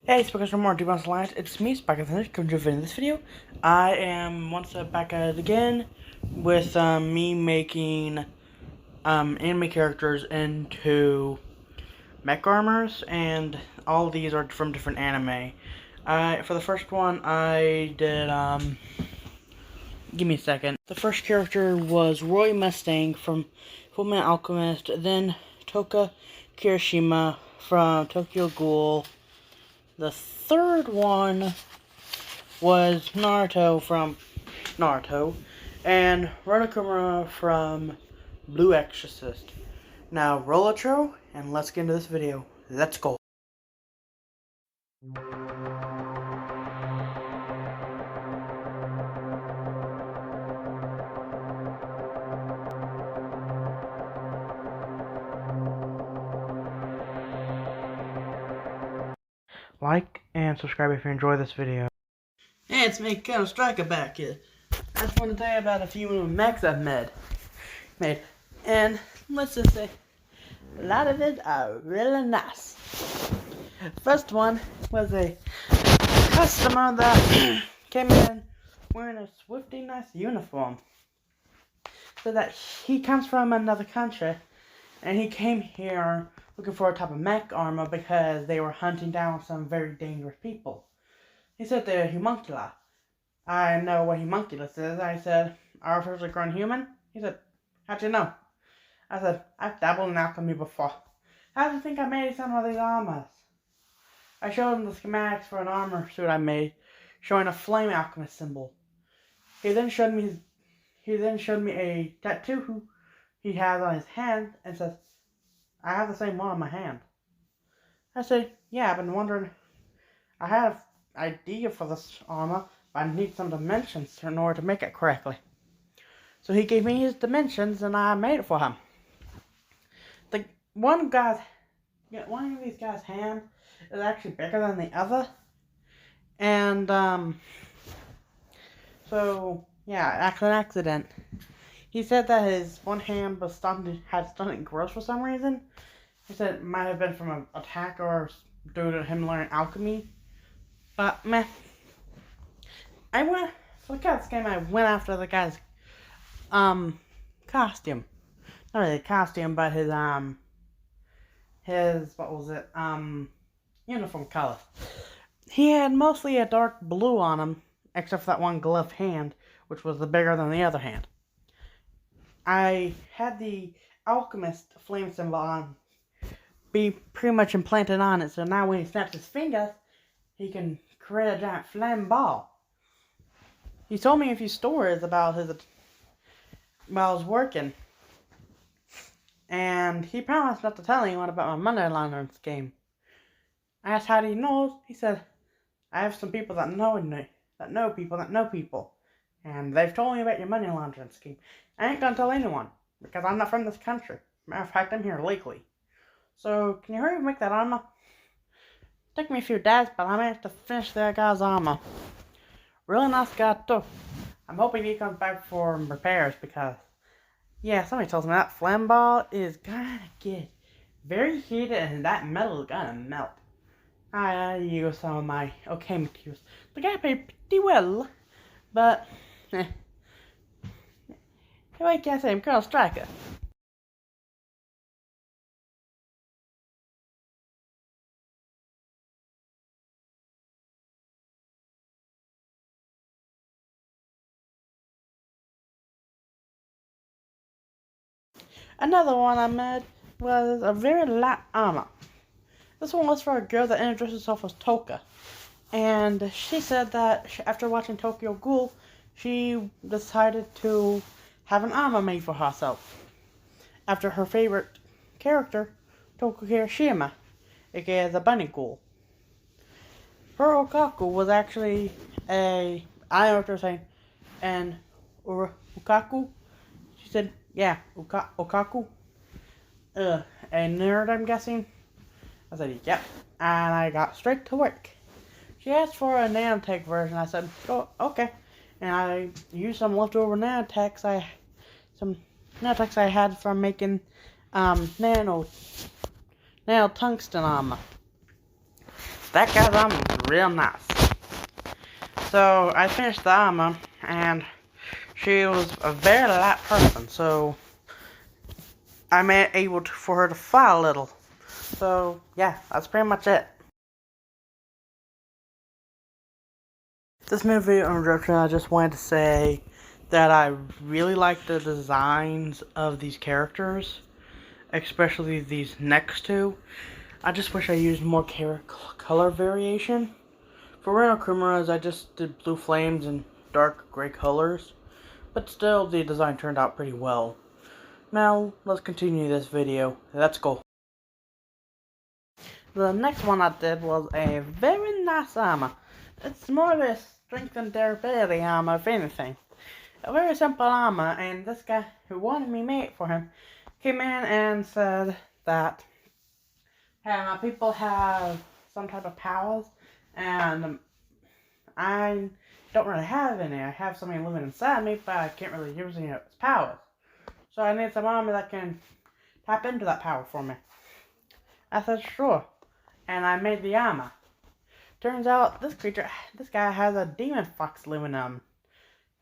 Hey, it's because for more Demons Alliance. It's me, Spike, come to in this video. I am once back at it again with me making anime characters into mech armors, and all of these are from different anime. For the first one, I did give me a second. The first character was Roy Mustang from Fullmetal Alchemist, then Touka Kirishima from Tokyo Ghoul. The third one was Naruto from Naruto, and Ronokura from Blue Exorcist. Now roll intro, and let's get into this video. Let's go. Like and subscribe if you enjoy this video. Hey, it's me, Counter Striker back here. I just want to tell you about a few mechs I've made. And let's just say, a lot of it are really nice. First one was a customer that came in wearing a swifty nice uniform. So that he comes from another country, and he came here looking for a type of mech armor because they were hunting down some very dangerous people. He said they're homunculi. I know what homunculus is. I said, are officially grown human? He said, how'd you know? I said, I've dabbled in alchemy before. How do you think I made some of these armors? I showed him the schematics for an armor suit I made, showing a flame alchemist symbol. He then showed me a tattoo he has on his hand and says, I have the same one on my hand. I said, yeah, I've been wondering. I have an idea for this armor, but I need some dimensions in order to make it correctly. So he gave me his dimensions, and I made it for him. One of these guys' hand is actually bigger than the other, and so yeah, actually an accident. He said that his one hand was had started gross for some reason. He said it might have been from an attack or due to him learning alchemy. But man, for this game, I went after the guy's costume. Not really a costume, but his uniform color. He had mostly a dark blue on him, except for that one gloved hand, which was bigger than the other hand. I had the alchemist flame symbol on, be pretty much implanted on it, so now when he snaps his fingers, he can create a giant flame ball. He told me a few stories about his working, and he promised not to tell anyone about my money laundering scheme. I asked how he knows. He said, I have some people that know people that know people, and they've told me about your money laundering scheme. I ain't gonna tell anyone, because I'm not from this country. Matter of fact, I'm here legally. So, can you hurry and make that armor? Took me a few days, but I managed to finish that guy's armor. Really nice guy, too. I'm hoping he comes back for repairs, because, yeah, somebody tells me that flame ball is gonna get very heated, and that metal is gonna melt. I use some of my okay materials. The guy paid pretty well, but, What can I say? I'm Colonel Striker. Another one I made was a very light armor. This one was for a girl that introduced herself as Touka. And she said that after watching Tokyo Ghoul, she decided to have an armor made for herself. After her favorite character, Ukaku-Mech, aka the Bunny Ghoul. Her Ukaku was actually I don't know what they're saying, and Ukaku? She said, yeah, Ukaku? A nerd, I'm guessing? I said, yep, and I got straight to work. She asked for a nanotech version. I said, oh, okay. And I used some leftover nanotechs I had from making nano tungsten armor. that guy's armor was real nice. So I finished the armor, and she was a very light person, so I made able for her to fly a little. So yeah, that's pretty much it. This new video introduction, I just wanted to say that I really like the designs of these characters, especially these next two. I just wish I used more color variation. For Reno Criminals, I just did blue flames and dark gray colors, but still the design turned out pretty well. Now, let's continue this video. Let's go. The next one I did was a very nice armor. It's more of a strength and durability armor, if anything. A very simple armor, and this guy who wanted me made for him came in and said that my people have some type of powers, and I don't really have any. I have something living inside me, but I can't really use any of its powers. So I need some armor that can tap into that power for me. I said, sure. And I made the armor. Turns out this guy has a demon fox living in him.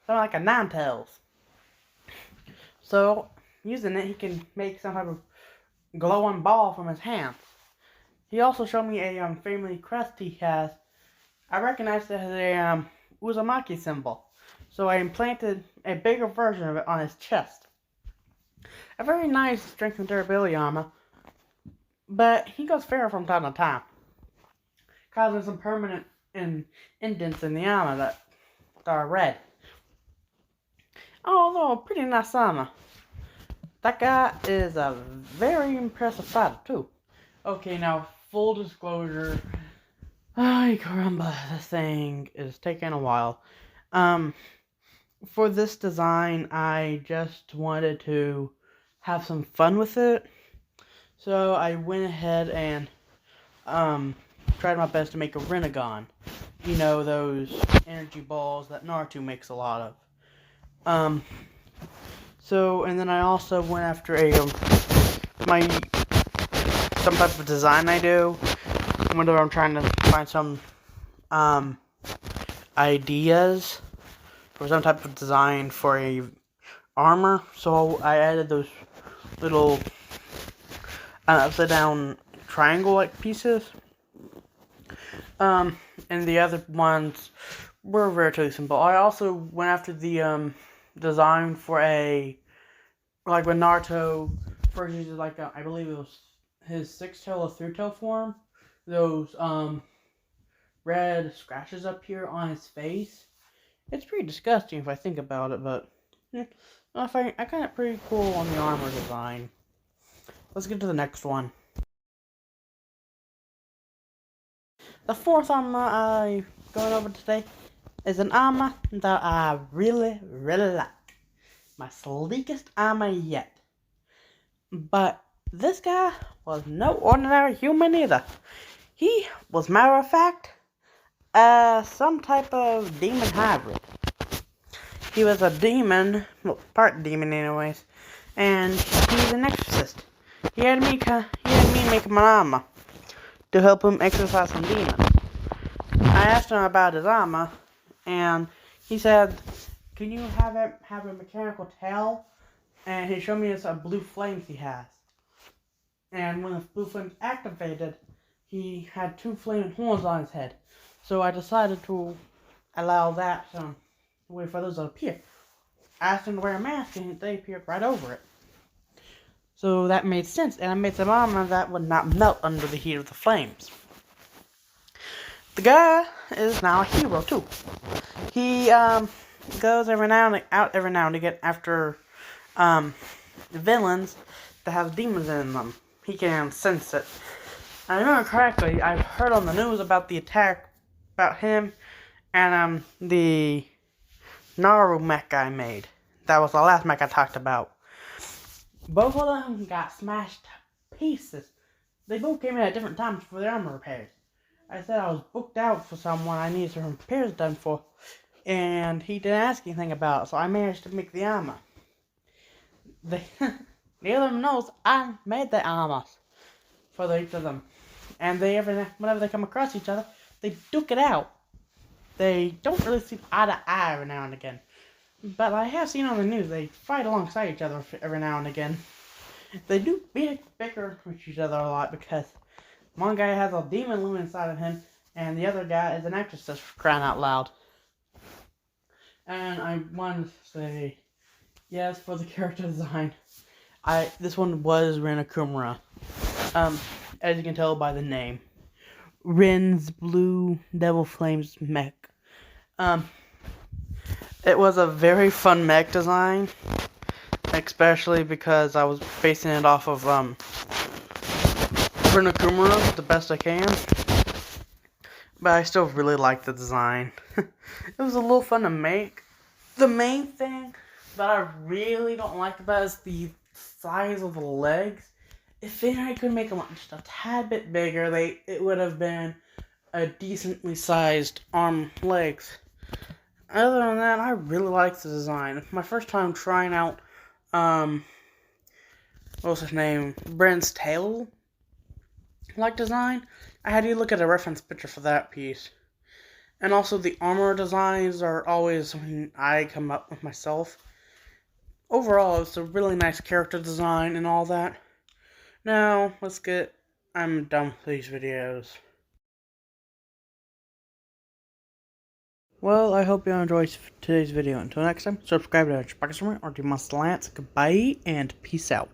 Something like a Ninetales. So, using it, he can make some type of glowing ball from his hands. He also showed me a family crest he has. I recognized it as a Uzumaki symbol. So I implanted a bigger version of it on his chest. A very nice strength and durability armor. But he goes feral from time to time, causing some permanent indents in the armor that are red. Although a pretty nice armor. That guy is a very impressive fighter too. Okay, now full disclosure. Ay caramba, this thing is taking a while. For this design, I just wanted to have some fun with it. So I went ahead and tried my best to make a Renegon. You know, those energy balls that Naruto makes a lot of. And then I also went after some type of design I do. Whenever I'm trying to find some ideas for some type of design for a armor. So I added those little upside down triangle like pieces. And the other ones were relatively simple. I also went after the design for like when Naruto first uses I believe it was his 6-tail or 3-tail form. Those red scratches up here on his face. It's pretty disgusting if I think about it, but I find it pretty cool on the armor design. Let's get to the next one. The fourth armor I'm going over today is an armor that I really, really like. My sleekest armor yet. But this guy was no ordinary human either. He was, matter of fact, some type of demon hybrid. He was a demon, well, part demon anyways, and he's an exorcist. He had me make him an armor to help him exorcise some demons. I asked him about his armor, and he said, can you have a mechanical tail? And he showed me his blue flames he has. And when the blue flames activated, he had 2 flaming horns on his head. So I decided to allow that wait for those to appear. I asked him to wear a mask, and they appeared right over it. So that made sense, and I made some armor that would not melt under the heat of the flames. The guy is now a hero too. He goes every now and again after villains that have demons in them. He can sense it. I remember correctly, I've heard on the news about the attack about him and the Naru mech I made. That was the last mech I talked about. Both of them got smashed to pieces. They both came in at different times for their armor repairs. I said I was booked out for someone I needed some repairs done for, and he didn't ask anything about it, so I managed to make the armor. Neither of them knows I made the armor for each of them. And whenever they come across each other, they duke it out. They don't really see eye to eye every now and again. But I have seen on the news, they fight alongside each other every now and again. They do bicker with each other a lot because one guy has a demon loom inside of him, and the other guy is an exorcist, for crying out loud. And I want to say, yes, for the character design, this one was Ren Akumura. As you can tell by the name. Ren's Blue Devil Flames Mech. It was a very fun mech design, especially because I was basing it off of Ren Akumura the best I can. But I still really like the design. It was a little fun to make. The main thing that I really don't like about it is the size of the legs. If I could make them just a tad bit bigger, it would have been a decently sized arm legs. Other than that, I really like the design. My first time trying out, what was his name? Brent's tail like design. I had to look at a reference picture for that piece. And also the armor designs are always something I come up with myself. Overall, it's a really nice character design and all that. Now, I'm done with these videos. Well, I hope you enjoyed today's video. Until next time, subscribe to Ukaku-Mech or do Lance. Goodbye, and peace out.